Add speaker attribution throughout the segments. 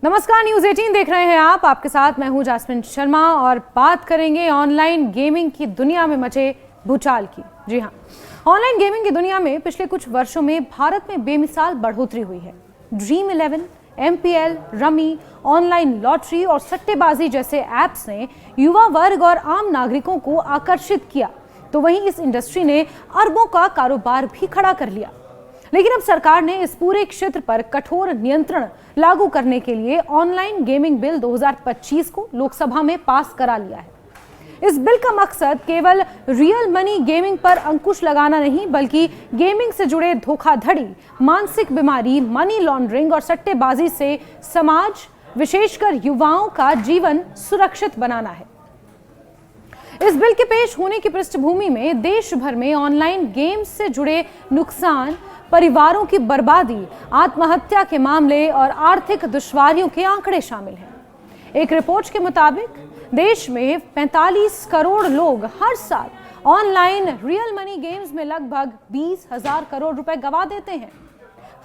Speaker 1: नमस्कार, न्यूज़ 18 देख रहे हैं आप। आपके साथ मैं हूं जास्मिन शर्मा और बात करेंगे ऑनलाइन गेमिंग की दुनिया में मचे भूचाल की। जी हां, ऑनलाइन गेमिंग की दुनिया में पिछले कुछ वर्षों में भारत में बेमिसाल बढ़ोतरी हुई है। Dream 11, MPL, rummy, online lottery और सट्टेबाजी जैसे ऐप्स ने युवा वर्ग और आम नागरिकों को आकर्षित किया, तो वहीं इस इंडस्ट्री ने अरबों का कारोबार भी खड़ा कर लिया। लेकिन अब सरकार ने इस पूरे क्षेत्र पर कठोर नियंत्रण लागू करने के लिए ऑनलाइन गेमिंग बिल 2025 को लोकसभा में पास करा लिया है। इस बिल का मकसद केवल रियल मनी गेमिंग पर अंकुश लगाना नहीं, बल्कि गेमिंग से जुड़े धोखाधड़ी, मानसिक बीमारी, मनी लॉन्ड्रिंग और सट्टेबाजी से समाज, विशेषकर युवाओं का जीवन सुरक्षित बनाना है। इस बिल के पेश होने की पृष्ठभूमि में देश भर में ऑनलाइन गेम्स से जुड़े नुकसान, परिवारों की बर्बादी, आत्महत्या के मामले और आर्थिक दुश्वारियों के आंकड़े शामिल हैं। एक रिपोर्ट के मुताबिक देश में 45 करोड़ लोग हर साल ऑनलाइन रियल मनी गेम्स में लगभग 20,000 करोड़ रुपए गंवा देते हैं।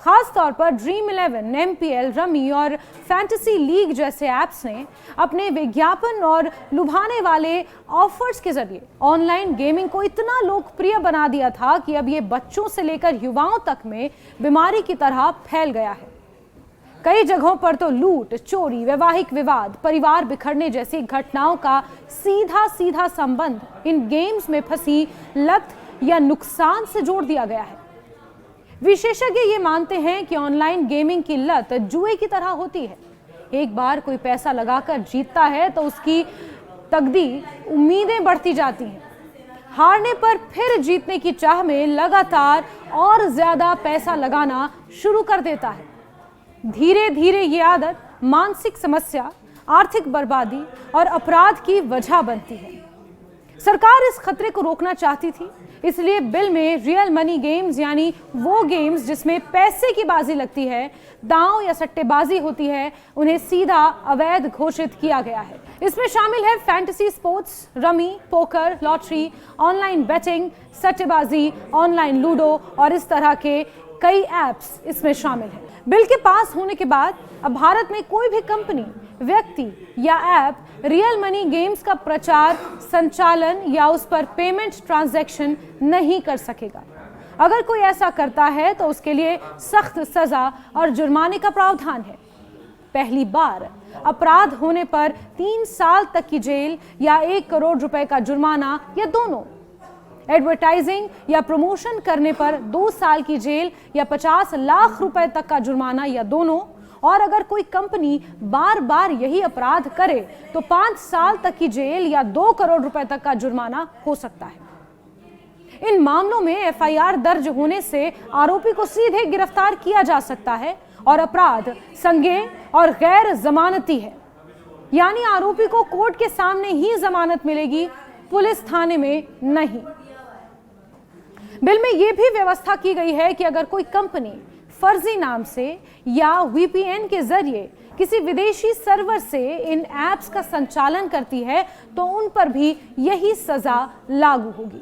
Speaker 1: खास तौर पर ड्रीम 11, MPL, रमी और फैंटेसी लीग जैसे ऐप्स ने अपने विज्ञापन और लुभाने वाले ऑफर्स के जरिए ऑनलाइन गेमिंग को इतना लोकप्रिय बना दिया था कि अब ये बच्चों से लेकर युवाओं तक में बीमारी की तरह फैल गया है। कई जगहों पर तो लूट, चोरी, वैवाहिक विवाद, परिवार बिखरने जैसी घटनाओं का सीधा संबंध इन गेम्स में फंसी लत या नुकसान से जोड़ दिया गया है। विशेषज्ञ ये मानते हैं कि ऑनलाइन गेमिंग की लत जुए की तरह होती है। एक बार कोई पैसा लगाकर जीतता है तो उसकी तकदीर, उम्मीदें बढ़ती जाती हैं। हारने पर फिर जीतने की चाह में लगातार और ज्यादा पैसा लगाना शुरू कर देता है। धीरे धीरे ये आदत मानसिक समस्या, आर्थिक बर्बादी और अपराध की वजह बनती है। सरकार इस खतरे को रोकना चाहती थी, इसलिए बिल में रियल मनी गेम्स यानी वो गेम्स जिसमें पैसे की बाजी लगती है, दांव या सट्टेबाजी होती है, उन्हें सीधा अवैध घोषित किया गया है। इसमें शामिल है fantasy sports, rummy, poker, lottery, online betting, सट्टेबाजी, ऑनलाइन लूडो और इस तरह के कई ऐप्स इसमें शामिल हैं। बिल के पास होने के बाद अब भारत में कोई भी कंपनी, व्यक्ति या ऐप रियल मनी गेम्स का प्रचार, संचालन या उस पर पेमेंट ट्रांजैक्शन नहीं कर सकेगा। अगर कोई ऐसा करता है तो उसके लिए सख्त सजा और जुर्माने का प्रावधान है। पहली बार अपराध होने पर 3 साल तक की जेल या 1 करोड़ रुपए का जुर्माना या दोनों। एडवर्टाइजिंग या प्रमोशन करने पर 2 साल की जेल या 50 लाख रुपए तक का जुर्माना या दोनों। और अगर कोई कंपनी बार बार यही अपराध करे तो 5 साल तक की जेल या 2 करोड़ रुपए तक का जुर्माना हो सकता है। इन मामलों में FIR दर्ज होने से आरोपी को सीधे गिरफ्तार किया जा सकता है और अपराध संज्ञेय और गैर जमानती है, यानी आरोपी को कोर्ट के सामने ही जमानत मिलेगी, पुलिस थाने में नहीं। बिल में यह भी व्यवस्था की गई है कि अगर कोई कंपनी फर्जी नाम से या VPN के जरिए किसी विदेशी सर्वर से इन ऐप्स का संचालन करती है तो उन पर भी यही सजा लागू होगी।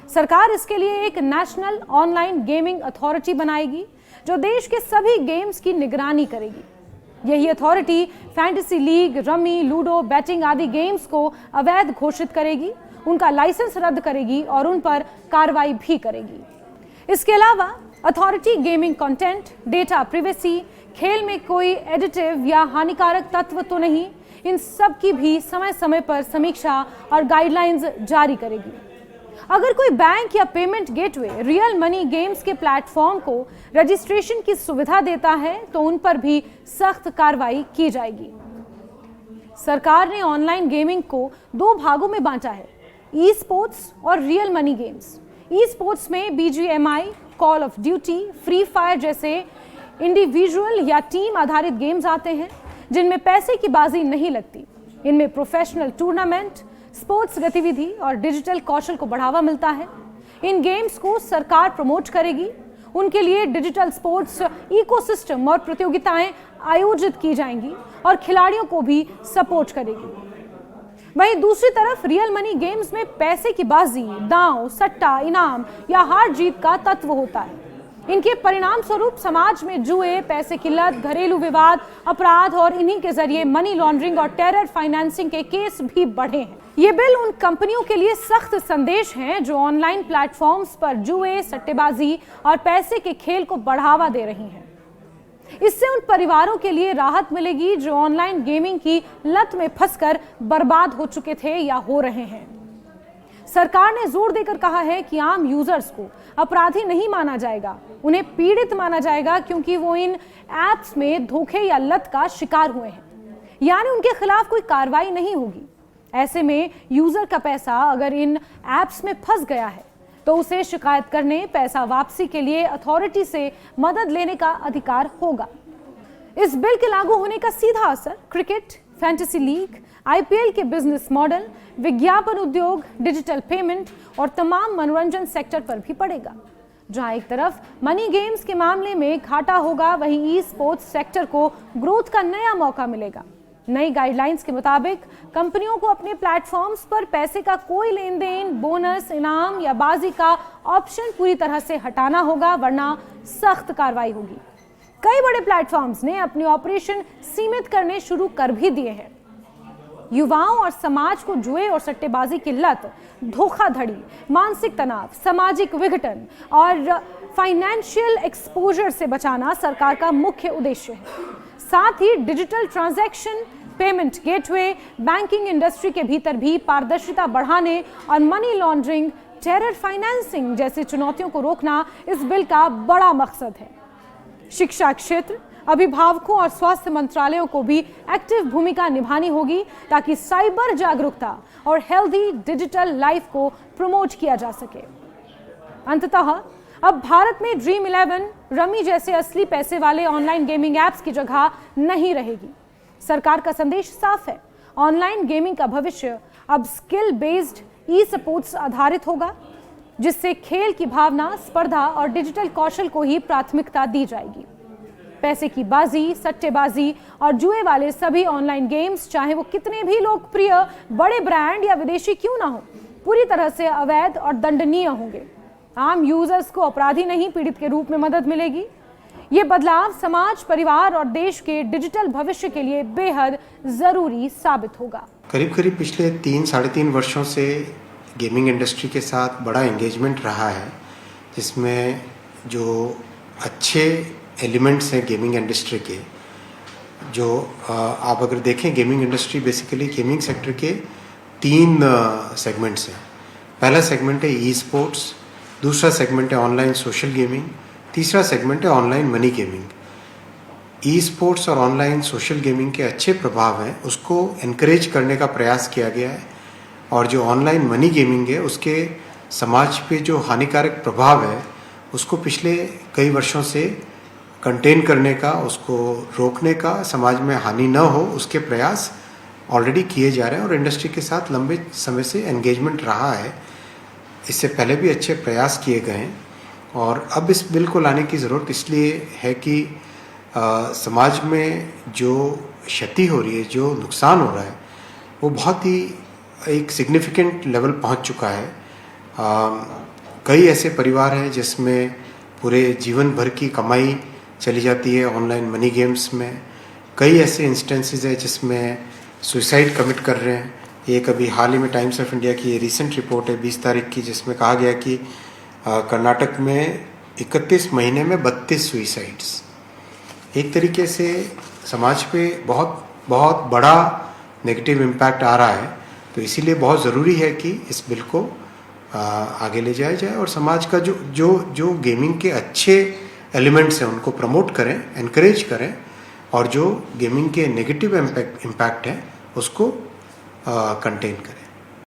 Speaker 1: सरकार इसके लिए एक नेशनल ऑनलाइन गेमिंग अथॉरिटी बनाएगी जो देश के सभी गेम्स की निगरानी करेगी। यही authority fantasy league, rummy, ludo, batting आदि गेम्स को अवैध घोषित करेगी, उनका लाइसेंस रद्द करेगी और उन पर कार्रवाई भी करेगी। इसके अलावा authority gaming content, data privacy, खेल में कोई एडिटिव या हानिकारक तत्व तो नहीं, इन सब की भी समय समय पर समीक्षा और गाइडलाइंस जारी करेगी। अगर कोई बैंक या payment gateway real money games के प्लेटफॉर्म को रजिस्ट्रेशन की सुविधा देता है तो उन पर भी सख्त कार्रवाई की जाएगी। सरकार ने ऑनलाइन गेमिंग को 2 भागों में बांटा है, ई स्पोर्ट्स और real money games. E sports में BGMI, call of duty, free fire जैसे इंडिविजुअल या टीम आधारित गेम्स आते हैं जिनमें पैसे की बाजी नहीं लगती। इनमें प्रोफेशनल टूर्नामेंट, स्पोर्ट्स गतिविधि और डिजिटल कौशल को बढ़ावा मिलता है। इन गेम्स को सरकार प्रमोट करेगी, उनके लिए डिजिटल स्पोर्ट्स इकोसिस्टम और प्रतियोगिताएं आयोजित की जाएंगी और खिलाड़ियों को भी सपोर्ट करेगी। वहीं दूसरी तरफ रियल मनी गेम्स में पैसे की बाजी, दांव, सट्टा, इनाम या हार जीत का तत्व होता है। इनके परिणाम स्वरूप समाज में जुए, पैसे की लत, घरेलू विवाद, अपराध और इन्हीं के जरिए मनी लॉन्ड्रिंग और टेरर फाइनेंसिंग के केस भी बढ़े हैं। ये बिल उन कंपनियों के लिए सख्त संदेश हैं जो ऑनलाइन प्लेटफॉर्म्स पर जुए, सट्टेबाजी और पैसे के खेल को बढ़ावा दे रही हैं। इससे उन परिवारों के लिए राहत मिलेगी जो ऑनलाइन गेमिंग की लत में फंसकर बर्बाद हो चुके थे या हो रहे हैं। सरकार ने जोर देकर कहा है कि आम यूजर्स को अपराधी नहीं माना जाएगा, उन्हें पीड़ित माना जाएगा, क्योंकि वो इन एप्स में धोखे या लत का शिकार हुए हैं, यानी उनके खिलाफ कोई कार्रवाई नहीं होगी। ऐसे में यूजर का पैसा अगर इन एप्स में फंस गया है तो उसे शिकायत करने, पैसा वापसी के लिए अथॉरिटी से मदद लेने का अधिकार होगा। इस बिल के लागू होने का सीधा असर क्रिकेट, फैंटेसी लीग, आईपीएल के बिजनेस मॉडल, विज्ञापन उद्योग, डिजिटल पेमेंट और तमाम मनोरंजन सेक्टर पर भी पड़ेगा। जहां एक तरफ मनी गेम्स के मामले में घाटा होगा, वहीं ई स्पोर्ट्स सेक्टर को ग्रोथ का नया मौका मिलेगा। नई गाइडलाइंस के मुताबिक कंपनियों को अपने प्लेटफॉर्म्स पर पैसे का कोई लेन देन, बोनस, इनाम या बाजी का ऑप्शन पूरी तरह से हटाना होगा, वरना सख्त कार्रवाई होगी। कई बड़े प्लेटफॉर्म्स ने अपने ऑपरेशन सीमित करने शुरू कर भी दिए हैं। युवाओं और समाज को जुए और सट्टेबाजी की लत, धोखाधड़ी, मानसिक तनाव, सामाजिक विघटन और फाइनेंशियल एक्सपोजर से बचाना सरकार का मुख्य उद्देश्य है। साथ ही digital transaction, payment gateway, banking industry के भीतर भी पारदर्शिता बढ़ाने और मनी लॉन्ड्रिंग, टेरर फाइनेंसिंग जैसी चुनौतियों को रोकना इस बिल का बड़ा मकसद है। शिक्षा क्षेत्र, अभिभावकों और स्वास्थ्य मंत्रालयों को भी एक्टिव भूमिका निभानी होगी ताकि साइबर जागरूकता और हेल्दी डिजिटल लाइफ को प्रमोट किया जा सके। अंततः अब भारत में ड्रीम 11, रमी जैसे असली पैसे वाले ऑनलाइन गेमिंग एप्स की जगह नहीं रहेगी। सरकार का संदेश साफ है, ऑनलाइन गेमिंग का भविष्य अब स्किल बेस्ड ई स्पोर्ट्स आधारित होगा, जिससे खेल की भावना, स्पर्धा और डिजिटल कौशल को ही प्राथमिकता दी जाएगी। पैसे की बाजी, सट्टेबाजी और जुए वाले सभी ऑनलाइन गेम्स, चाहे वो कितने भी लोकप्रिय, बड़े ब्रांड या विदेशी क्यों ना हो, पूरी तरह से अवैध और दंडनीय होंगे। आम यूजर्स को अपराधी नहीं, पीड़ित के रूप में मदद मिलेगी। ये बदलाव समाज, परिवार और देश के डिजिटल भविष्य के लिए बेहद जरूरी साबित होगा।
Speaker 2: करीब करीब पिछले 3-3.5 वर्षों से गेमिंग इंडस्ट्री के साथ बड़ा एंगेजमेंट रहा है, जिसमें जो अच्छे एलिमेंट्स हैं गेमिंग इंडस्ट्री के, जो आप अगर देखें, gaming industry basically gaming sector के 3 सेगमेंट्स हैं। पहला सेगमेंट है ई स्पोर्ट्स, दूसरा सेगमेंट है ऑनलाइन सोशल गेमिंग, तीसरा सेगमेंट है online money gaming. E sports और ऑनलाइन सोशल गेमिंग के अच्छे प्रभाव हैं, उसको एनकरेज करने का प्रयास किया गया है, और जो ऑनलाइन मनी गेमिंग है उसके समाज पे जो हानिकारक प्रभाव है उसको पिछले कई वर्षों से कंटेन करने का, उसको रोकने का, समाज में हानि न हो उसके प्रयास ऑलरेडी किए जा रहे हैं और इंडस्ट्री के साथ लंबे समय से एंगेजमेंट रहा है। इससे पहले भी अच्छे प्रयास किए गए हैं और अब इस बिल को लाने की ज़रूरत इसलिए है कि समाज में जो क्षति हो रही है, जो नुकसान हो रहा है, वो बहुत ही एक सिग्निफिकेंट लेवल पहुंच चुका है। कई ऐसे परिवार हैं जिसमें पूरे जीवन भर की कमाई चली जाती है ऑनलाइन मनी गेम्स में। कई ऐसे इंस्टेंसेस है जिसमें सुसाइड कमिट कर रहे हैं। एक अभी हाल ही में टाइम्स ऑफ इंडिया की ये रिसेंट रिपोर्ट है 20 तारीख की, जिसमें कहा गया कि कर्नाटक में 31 महीने में 32 सुसाइड्स। एक तरीके से समाज पे बहुत बहुत बड़ा नेगेटिव इम्पैक्ट आ रहा है, तो इसीलिए बहुत ज़रूरी है कि इस बिल को आगे ले जाया जाए और समाज का जो गेमिंग के अच्छे एलिमेंट्स हैं उनको प्रमोट करें, एनकरेज करें, और जो गेमिंग के नेगेटिव इम्पैक्ट है उसको कंटेन करें।